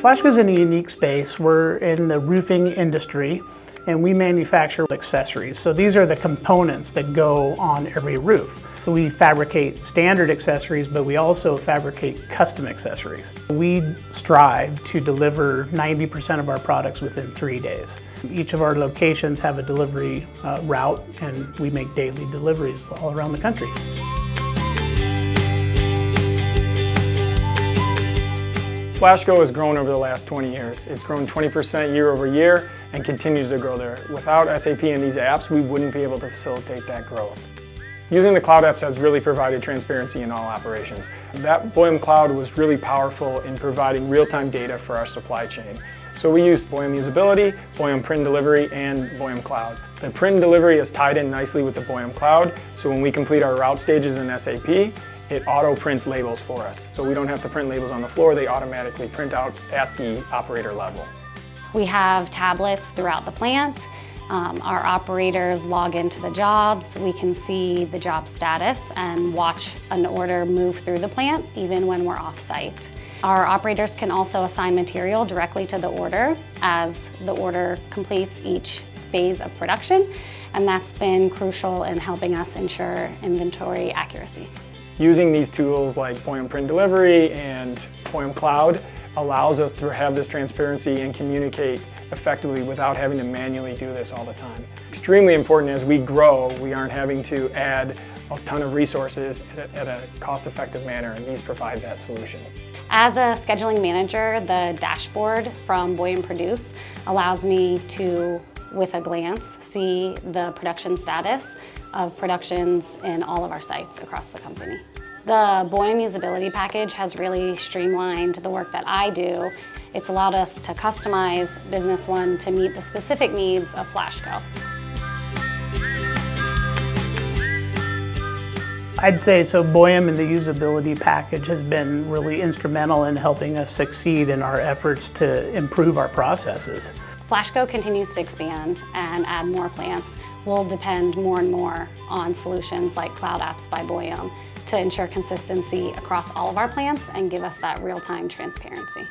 FlashCo's in a unique space. We're in the roofing industry and we manufacture accessories. So these are the components that go on every roof. So we fabricate standard accessories, but we also fabricate custom accessories. We strive to deliver 90% of our products within 3 days. Each of our locations have a delivery route, and we make daily deliveries all around the country. FlashCo has grown over the last 20 years. It's grown 20% year over year and continues to grow there. Without SAP and these apps, we wouldn't be able to facilitate that growth. Using the cloud apps has really provided transparency in all operations. That Boyum Cloud was really powerful in providing real-time data for our supply chain. So we used Boyum Usability, Boyum Print Delivery, and Boyum Cloud. The print and delivery is tied in nicely with the Boyum Cloud, so when we complete our route stages in SAP, it auto-prints labels for us. So we don't have to print labels on the floor, they automatically print out at the operator level. We have tablets throughout the plant. Our operators log into the jobs. We can see the job status and watch an order move through the plant, even when we're off-site. Our operators can also assign material directly to the order as the order completes each phase of production, and that's been crucial in helping us ensure inventory accuracy. Using these tools like Boyum Print Delivery and Boyum Cloud allows us to have this transparency and communicate effectively without having to manually do this all the time. Extremely important as we grow, we aren't having to add a ton of resources at a cost-effective manner, and these provide that solution. As a scheduling manager, the dashboard from Boyum Produce allows me to, with a glance, see the production status of productions in all of our sites across the company. The Boyum Usability package has really streamlined the work that I do. It's allowed us to customize Business One to meet the specific needs of FlashCo. I'd say so Boyum and the usability package has been really instrumental in helping us succeed in our efforts to improve our processes. FlashCo continues to expand and add more plants. We'll depend more and more on solutions like Cloud Apps by Boyum to ensure consistency across all of our plants and give us that real-time transparency.